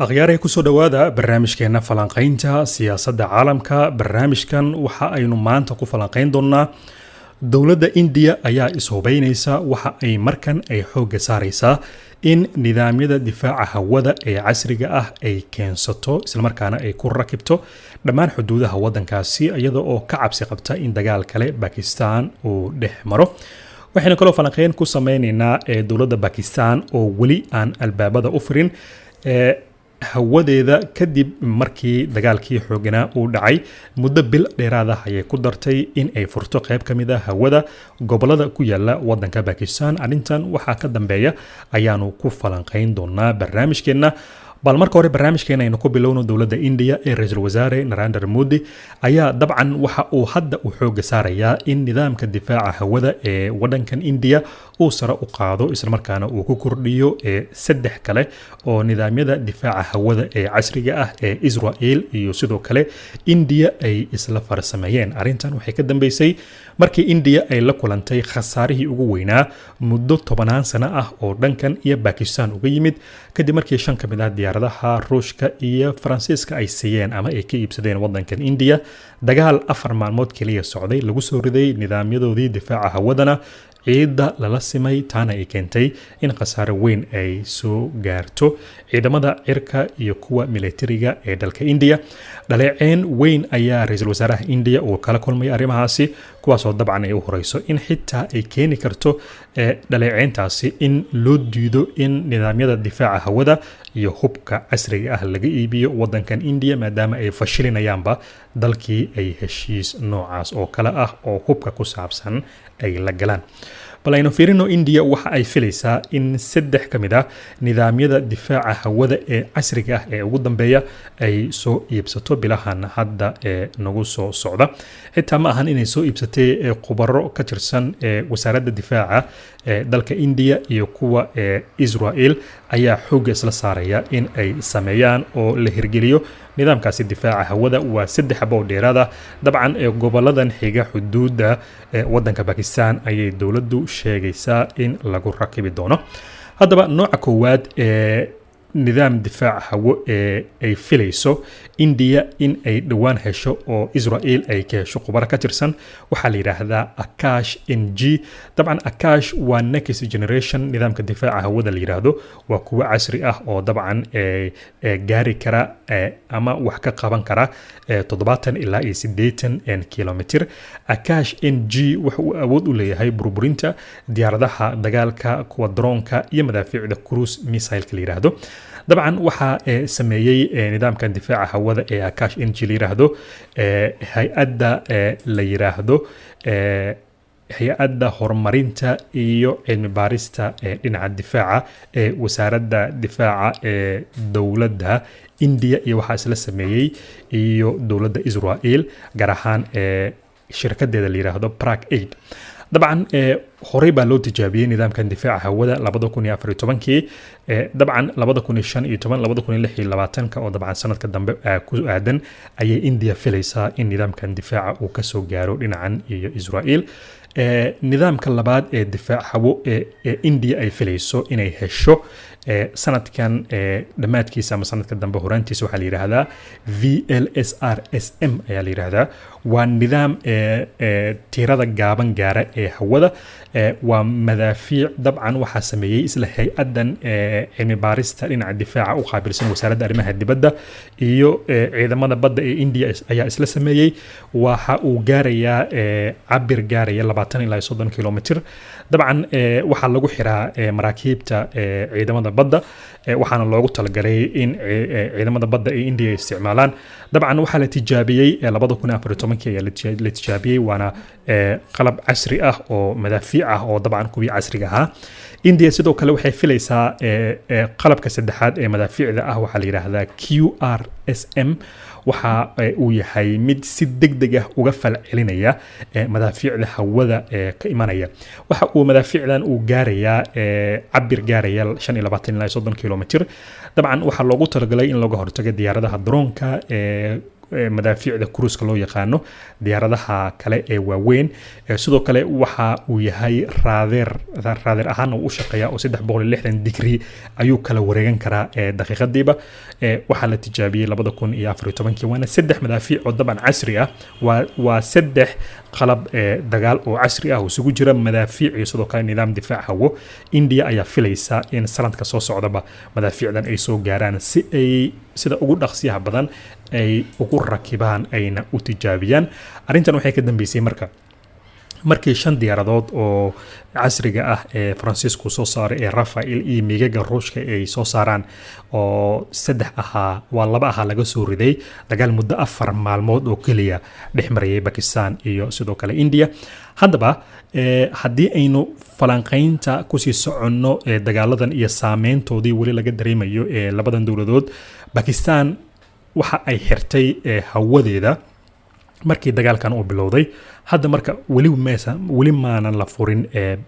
akhyaarey kusoo dhowaada barnaamijkeena falanqaynta siyaasadda caalamka. barnaamijkan waxa aynu maanta ku falanqayn doonaa dowladda indiya ayaa ishubaynaysa. waxa ay markan ay xoogga saaraysaa in nidaamyada difaaca hawada ee casriga ah ay keensato islamarkaana ay ku rakibto dhammaan xuduudaha waddankaasi iyada oo ka cabsi qabta in dagaal kale Pakistan uu dhex maro. waxaynu kaloo falanqayn ku sameynaynaa dowladda Pakistan oo weli aan albaabada u furin hawadeeda kadib markii dagaalkii xooganaa uu dhacay. muddo bil dheeraad ah ayay ku dartay in ay furto qayb ka mid ah hawada gobolada ku yaala waddanka Pakistan. arrintan waxaa ka dambeeya ayaanu ku falanqayn doonaa barnaamijkeena. bal marka hore barnaamijkeena aynu ku bilowno dowladda India ee ra'iisul wasaare Narendra Modi ayaa dabcan waxa uu hadda u xoog saarayaa in nidaamka difaaca hawada ee waddankan India uu sare u qaado islamarkaana uu ku kordhiyo saddex kale oo nidaamyada difaaca hawada ee casriga ah ee Israel iyo sidoo kale India ay isla farsameeyeen. arrintan waxay ka dambeysay markii India ay la kulantay khasaarihii ugu weynaa muddo 10 sano ah oo dhankan iyo Pakistan uga yimid kadib markii shan ka mid ah diyaaradaha Ruushka iyo Faransiiska ay siiyeen ama ay ka iibsadeen waddankan India. dagaal 4 maalmood kaliya socday lagu soo riday nidaamyadoodii difaaca hawadana ciidda lala simay taana ay keentay in khasaare weyn ay soo gaarto ciidamada cirka iyo kuwa militariga ee dalka India. dhaleeceyn weyn ayaa ra'iisul wasaaraha India uu kala kulmay arrimahaasi kuwaasoo dabcan ay u horeyso in xitaa ay keeni karto dhaleeceyntaasi in loo diido in nidaamyada difaaca hawada iyo hubka casriga ah laga iibiyo waddankan India maadaama ay fashilinayaanba dalkii ay heshiis noocaas oo kale ah oo hubka ku saabsan ay la galaan. bal aynu fiirino India waxa ay filaysaa in saddex ka mid ah nidaamyada difaaca hawada ee casriga ah ee ugu dambeeya ay soo iibsato bilahan hadda ee nagu soo socda. xitaa ma ahan inay soo iibsatay khubaro ka tirsan wasaaradda difaaca dalka India iyo kuwa Israel ayaa xoog isla saaraya in ay sameeyaan oo la hirgeliyo nidaamkaasi difaaca hawada. waa saddex xabo dheeraad ah dabcan goboladan xiga xuduuda waddanka Pakistan ayay dowladdu sheegaysaa in lagu rakibi doono. haddaba nooca koowaad nidaam difaac hawo ay filayso India in ay dhawaan hesho oo Israel ay ka hesho khubaro ka tirsan waxaa la yiraahdaa Akash NG. dabcan Akash waa next generation nidaamka difaaca hawada la yiraahdo. waa kuwa casri ah oo dabcan gaari kara ama wax ka qaban kara 70 ilaa 80 kilomitir. Akash NG waxa uu awood u leeyahay burburinta diyaaradaha dagaalka kuwa droonka iyo madaafiicda cruise missile la yiraahdo. dabcan waxa sameeyay nidaamkan difaaca hawada ee Akash NG la yiraahdo hay'adda la yiraahdo hay'adda horumarinta iyo cilmi baarista dhinaca difaaca ee wasaaradda difaaca ee dowladda India iyo waxa isla sameeyay iyo dowladda Israel gaar ahaan shirkadeeda la yiraahdo Prague 8. dabcan horey baa loo tijaabiyay nidaamkan difaaca hawada 2014 dabcan 2015 2016 oo dabcan sanadka dambe ku aadan ayay India filaysaa in nidaamkan difaaca uu ka soo gaaro dhinacan iyo Israel. nidaamka labaad ee difaac hawo ee India ay filayso inay hesho sanadkan dhamaadkiisa ama sanadka dambe horaantiisa waxaa la yiraahdaa VLSRSM ayaa la yiraahdaa. waa nidaam tirada gaaban gaara ee hawada. waa madaafiic dabcan waxaa sameeyay isla hay'adan cilmi baarista dhinaca difaaca u qaabilsan wasaaradda arrimaha dibadda iyo ciidamada badda ee India ayaa isla sameeyay. waxa uu gaarayaa cabir gaaraya 20 ilaa 30 kilomitir. dabcan waxaa lagu xiraa maraakiibta ciidamada badda waxaana loogu talagalay in ciidamada badda ee India ay isticmaalaan. dabcan waxaa la tijaabiyay 2014 ayaa la tijaabiyay waana qalab casri ah oo madaafiic ah oo dabcan kuwii casriga ahaa. India sidoo kale waxay filaysaa qalabka saddexaad ee madaafiicda ah waxaa la yiraahdaa QRSM. waxa uu yahay mid si degdeg ah uga falcelinaya madaafiicda hawada ka imanaya. waxa uu madaafiicdan uu gaarayaa cabir gaaraya 25 ilaa 30 kilomitir. dabcan waxaa loogu talagalay in laga hortago diyaaradaha droonka madaafiicda cruiska loo yaqaano diyaaradaha kale ee waaweyn sidoo kale waxa uu yahay raadeer ahaan uu shaqeeyaa oo 360 degree ayuu kala wareegan karaa daqiiqadiiba waxaa la tijaabiyay 2014 waana 3 madaafiic oo daban casri ah waa 3 qalab dagaal oo casri ah oo isugu jira madaafiic iyo sidoo kale nidaam difaac hawo India ayaa filaysa in sanadka soo socdaba madaafiicdan ay soo gaaraan si ay sida ugu dhaqsiyaha badan ay ugu rakibaan ayna u tijaabiyaan arintan waxay ka dambeysay markii 5 diyaaradood oo casriga ah ee Francisco soo saaray ee Rafael iyo Migaga Ruushka ay soo saaraan oo 3 ahaa waa 2 ahaa laga soo riday dagaal muddo 4 maalmood oo kaliya dhexmarayay Pakistan iyo sidoo kale India haddaba haddii aynu falanqaynta ku sii soconno dagaaladan iyo saameyntoodii wali laga dareemayo ee labadan dowladood Pakistan waxa ay xirtay hawadeeda markii dagaalkan uu bilowday hadda marka wali maanan la furin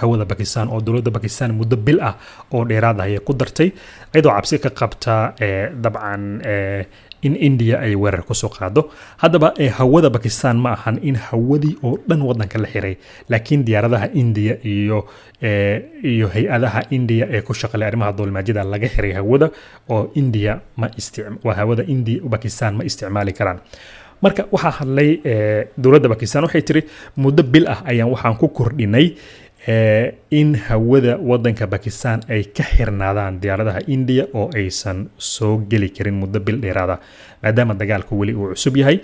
hawada Pakistan oo dowladda Pakistan muddo bil ah oo dheeraad ah ay ku dartay iyadoo cabsi ka qabta dabcan in India ay weerar ku soo qaado haddaba hawada Pakistan ma ahan in hawadii oo dhan wadanka la xiray laakiin diyaaradaha India iyo hay'adaha India ee ku shaqeeya arrimaha dowladnimada laga xiray hawada oo India waa hawada India Pakistan ma isticmaali karaan marka waxa hadlay dowladda Pakistan waxay tiri muddo bil ah ayaan waxaan ku kordhinay in hawada wadanka Pakistan ay ka xirnaadaan diyaaradaha India oo aysan soo gali karin muddo bil dheeraad ah maadaama dagaalku wali uu cusub yahay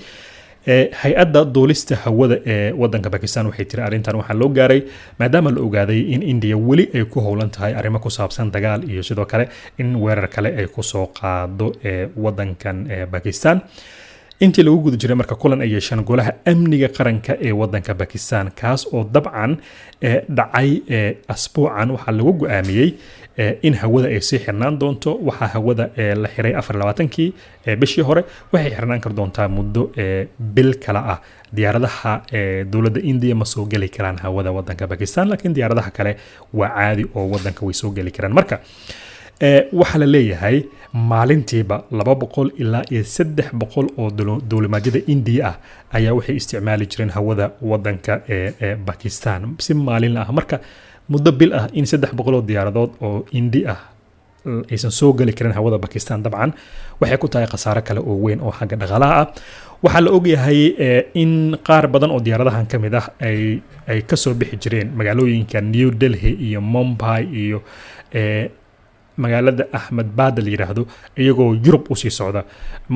hay'adda duulista hawada ee wadanka Pakistan waxay tiri arintan waxa loo gaaray maadaama la ogaaday in India wali ay ku howlan tahay arrimo ku saabsan dagaal iyo sidoo kale in weerar kale ay ku soo qaado wadankan Pakistan intii lagu guda jiray marka kulan ay yeeshaan golaha amniga qaranka ee wadanka Pakistan kaas oo dabcan dhacay asbuucan waxa lagu go'aamiyay in hawada ay sii xirnaan doonto waxa hawada la xiray 24kii bishii hore waxay xirnaan kar doontaa muddo bil kala ah diyaaradaha dowladda India ma soo gali karaan hawada wadanka Pakistan laakiin diyaaradaha kale waa caadi oo wadanka way soo gali karaan marka waxa la leeyahay maalintiiba 200 ilaa 300 oo dowladnimada India ah ayaa waxay isticmaali jireen hawada wadanka Pakistan si maalin ah marka muddo bil ah in 300 oo diyaaradood oo India ah aysan soo gali karin hawada Pakistan dabcan waxay ku tahay khasaare kale oo weyn oo xagga dhaqaalaha ah waxa la ogyahay in qaar badan oo diyaaradahan kamid ah ay ka soo bixi jireen magaalooyinka New Delhi iyo Mumbai iyo magaalada Ahmedabad la yiraahdo iyagoo Europe u sii socda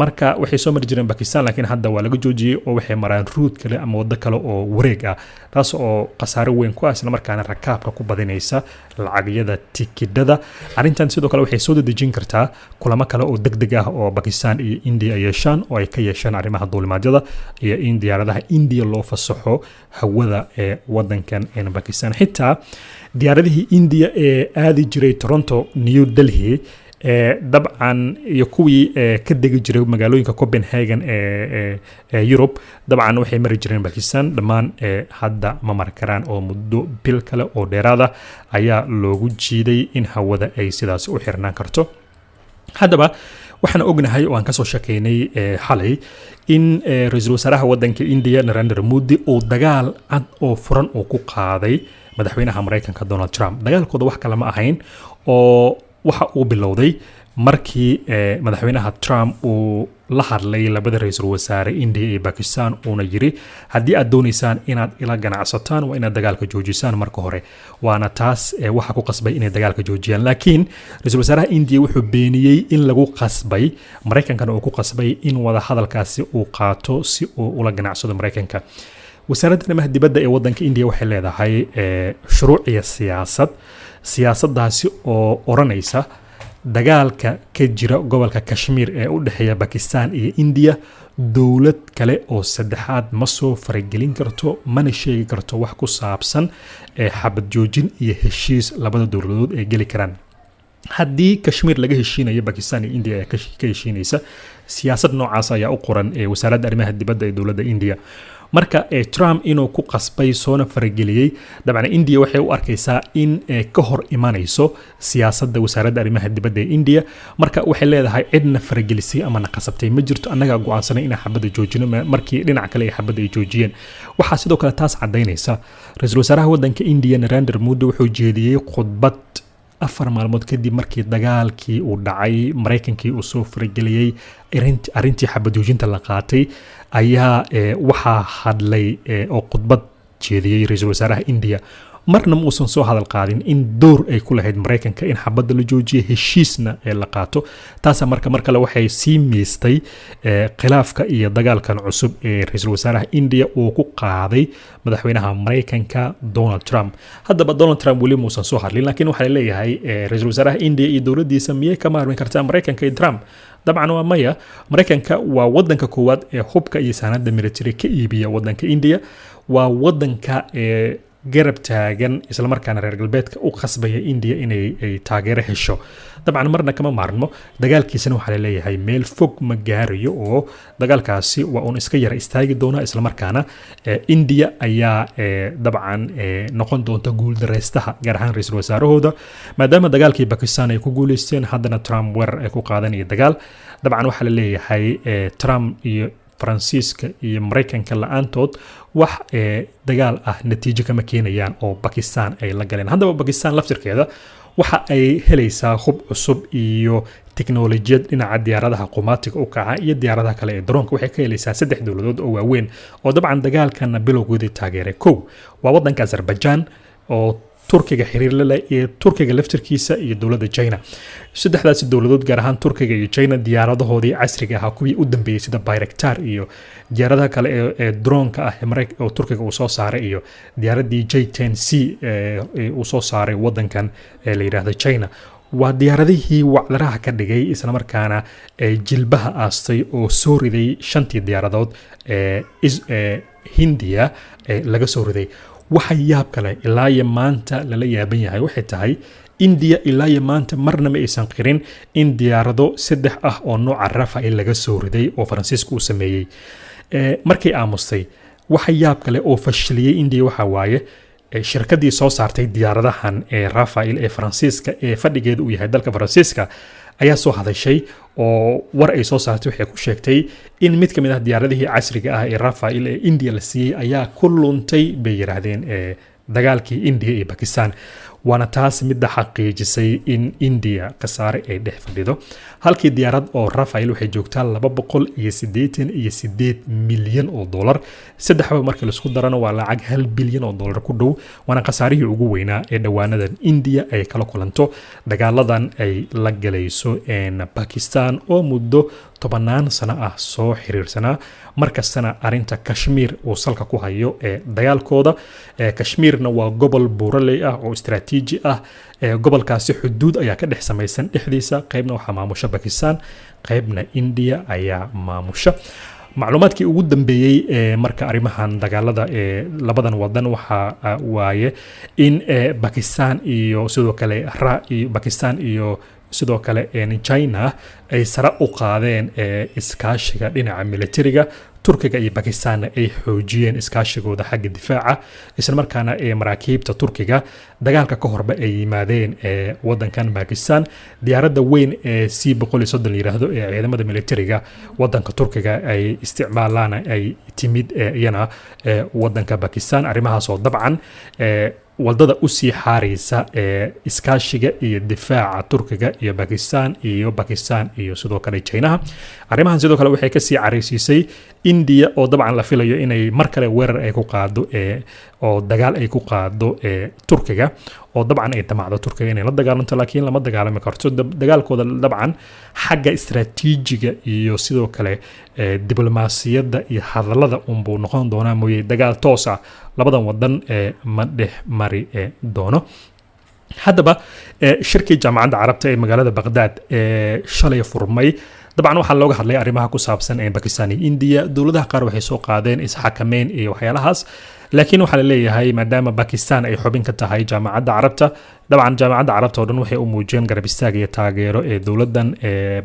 marka waxay soo mari jireen Pakistan laakiin hadda waa laga joojiyay oo waxay maraan route kale ama wado kale oo wareeg ah taas oo qasaare weyn ku ah isla markaana rakaabka ku badinaysa lacagyada tikidhada arintan sidoo kale waxay soo dedejin kartaa kulamo kale oo degdeg ah oo Pakistan iyo India yeeshaan oo ay ka yeeshaan arrimaha dowladnimada iyo in diyaaradaha India loo fasaxo hawada wadankan Pakistan xitaa diyaaradihii India aadi jiray Toronto New Delhi dabcan iyo kuwii ka degi jiray magaalooyinka Copenhagen Europe dabcan waxay mari jireen Pakistan dhamaan hadda ma mar karaan oo muddo bil kale oo dheeraad ah ayaa loogu jiiday in hawada ay sidaas u xirnaan karto haddaba waxaan ognahay oo aan ka soo shakeynay xalay in ra'iisul wasaaraha wadanka India Narendra Modi oo dagaal cad oo furan oo ku qaaday madaxweynaha Mareykanka Donald Trump dagaalkooda wax kale ma ahayn oo waxa uu bilowday markii madaxweynaha Trump uu la hadlay labada ra'iisul wasaare India iyo Pakistan uuna yiri haddii aad doonaysaan inaad ila ganacsataan waa inaad dagaalka joojisaan marka hore waana taas waxa ku qasbay inay dagaalka joojiyaan laakiin ra'iisul wasaaraha India wuxuu beeniyay in lagu qasbay Mareykankana uu ku qasbay in wada hadalkaasi uu qaato si uu ula ganacsado Mareykanka wasaaradda arrimaha dibadda ee wadanka India waxay leedahay shuruuc iyo siyaasadaasi oo oranaysa dagaalka ka jira gobolka Kashmir ee u dhaxeeya Pakistan iyo India dowlad kale oo saddexaad ma soo faragelin karto mana sheegi karto wax ku saabsan xabad joojin iyo heshiis labada dowladood ay gali karaan haddii Kashmir laga heshiinayo Pakistan iyo India ka heshiinaysa siyaasad noocaas ayaa u qoran wasaaradda arrimaha dibadda ee dowladda India marka Trump inuu ku qasbay soona farageliyay dabcan India waxay u arkaysaa in ka hor imanayso siyaasadda wasaaradda arrimaha dibadda ee India marka waxay leedahay cidna faragelisay ama qasabtay ma jirto annaga go'aansanay in xabadda joojino markii dhinac kale ay xabadda ay joojiyeen waxa sidoo kale taas cadeynaysa ra'iisul wasaaraha waddanka India Narendra Modi wuxuu jeediyay khudbad 4 maalmood kadib markii dagaalkii uu dhacay Mareykankii uu soo farageliyay arintii xabad joojinta la qaatay ayaa waxaa hadlay oo khudbad jeediyay ra'iisul wasaaraha India marna muusan soo hadal qaadin in door ay ku lahayd Mareykanka in xabadda la joojiyo heshiisna la qaato taas mar kale waxay sii meestay khilaafka iyo dagaalkan cusub ee ra'iisul wasaaraha India uu ku qaaday madaxweynaha Mareykanka Donald Trump haddaba Donald Trump weli muusan soo hadlin laakiin waxa la leeyahay ra'iisul wasaaraha India iyo dowladdiisa miyay ka maarmi kartaa Mareykanka iyo Trump dabcan waa maya Mareykanka waa waddanka koowaad ee hubka iyo saanada military ka iibiya waddanka India waa waddanka garab taagan isla markaana reer galbeedka u khasbaya India inay taageero hesho dabcan marna kama maarmo dagaalkiisana waxa la leeyahay meel fog ma gaarayo oo dagaalkaasi waa un iska yara istaagi doona isla markaana India ayaa dabcan noqon doonta guul dareystaha gaar ahaan ra'iisul wasaarahooda maadaama dagaalkii Pakistan ay ku guuleysteen haddana Trump weerar ay ku qaadanaya dagaal dabcan waxa la leeyahay Trump iyo Faransiiska iyo Mareykanka la'aantood wax dagaal natiijo kama keenayaan oo Pakistan ay la galeen haddaba Pakistan laftirkeeda waxa ay helaysaa hub cusub iyo tiknoolajiyad dhinaca diyaaradaha qumaatiga u kaca iyo diyaaradaha kale ee droonka waxay ka helaysaa 3 dowladood oo waaweyn oo dabcan dagaalkan bilowgoodii taageeray waa waddanka Azerbaijan oo Turkiga xiriir la leh iyo Turkiga laftirkiisa iyo dowladda China saddexdaas dowladood gaar ahaan Turkiga iyo China diyaaradahoodii casriga ah kuwii u dambeeyay sida Bayraktar iyo diyaaradaha kale ee droonka ah Mareykanka oo Turkiga uu soo saaray iyo diyaaradii J-10C uu soo saaray waddankan la yiraahdo China waa diyaaradihii wacdaraha ka dhigay isla markaana jilbaha aastay oo soo riday 5 diyaaradood Hindiya laga soo riday waxa yaab kale ilaa iyo maanta lala yaaban yahay waxay tahay India ilaa iyo maanta marna ma aysan qirin in diyaarado 3 ah oo nooca Rafale laga soo riday oo Faransiisku uu sameeyay markay aamustay waxa yaab kale oo fashiliyay India waxa waaye shirkadii soo saartay diyaaradahan Rafale ee Faransiiska ee fadhigeedu uu yahay dalka Faransiiska ayaa soo hadashay oo war ay soo saartay waxay ku sheegtay in mid ka mid ah diyaaradihii casriga ah ee Rafale ee India la siiyay ayaa ku luntay bay yiraahdeen dagaalkii India iyo Pakistan waana taas mid xaqiijisay in India qasaare ay dhex fadhido halkii diyaarad oo Rafale waxay joogtaa 288 milyan oo dollar saddexba markii la isku darana waa lacag 1 bilyan oo dollar ku dhow waana qasaarihii ugu weynaa ee dhawaanadan India ay kala kulanto dagaaladan ay la galayso Pakistan oo muddo 10 sano ah soo xiriirsanaa markastana arinta Kashmir oo salka ku hayo dagaalkooda Kashmirna waa gobol buuraley ah oo istiraatiiji ah gobolkaasi xuduud ayaa ka dhex samaysan dhexdiisa qaybna waxa maamusha Pakistan qaybna India ayaa maamusha macluumaadkii ugu dambeeyay marka arimahan dagaalada labadan wadan waxa waaye in Pakistan iyo sidoo kale Pakistan iyo sidoo kale China ay sara u qaadeen iskaashiga dhinaca militariga Turkiga iyo Pakistan ay xoojiyeen iskaashigooda xagga difaaca isla markaana maraakiibta Turkiga dagaalka ka horba ay yimaadeen wadankan Pakistan diyaaradda weyn C-130 yiraahdo ee ciidamada militariga wadanka Turkiga ay isticmaalaan ay timid iyana wadanka Pakistan arimahaas oo dabcan wadada u sii xaaraysa iskaashiga iyo difaaca Turkiga iyo Pakistan iyo sidoo kale China arimahan sidoo kale waxay ka sii careysiisay India oo dabcan la filayo inay mar kale weerar ay ku qaado oo dagaal ay ku qaado Turkiga oo dabcan ay damacdo Turkiga inay la dagaalanto laakiin lama dagaalami karto dagaalkooda dabcan xagga istiraatiijiga iyo sidoo kale diblomaasiyadda iyo hadallada buu noqon doonaa mooyee dagaal toos ah labadan wadan ma dhex mari doono haddaba shirkii jaamacadda carabta ee magaalada Baghdad shalay furmay dabcan waxaa looga hadlay arrimaha ku saabsan Pakistan iyo India dowladaha qaar waxay soo qaadeen isxakameyn iyo waxyaalahaas laakiin waxa la leeyahay maadaama Pakistan ay xubin ka tahay jaamacadda carabta dabcan jaamacadda carabta oo dhan waxay u muujiyeen garab istaag iyo taageero ee dowladdan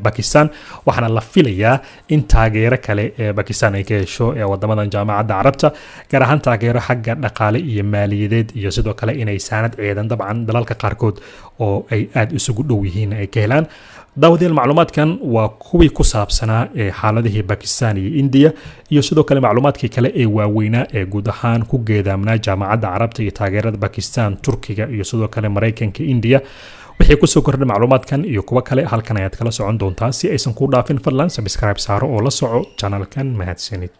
Pakistan waxaana la filayaa in taageero kale ee Pakistan ay ka hesho ee wadamadan jaamacadda carabta gaar ahaan taageero xagga dhaqaale iyo maaliyadeed iyo sidoo kale inay saanad ciidan dabcan dalalka qaarkood oo ay aad isugu dhow yihiin ay ka helaan daawadayaal macluumaadkan waa kuwii ku saabsanaa ee xaaladihii Pakistan iyo India iyo sidoo kale macluumaadkii kale ee waaweynaa ee guud ahaan ku geedaamnaa jaamacadda carabta iyo taageerada Pakistan Turkiga iyo sidoo kale Mareykanka India wixii ku soo kordhay macluumaadkan iyo kuwa kale halkan ayaad kala socon doontaa si aysan ku dhaafin fadlan subscribe saaro oo la soco channelkan mahadsanid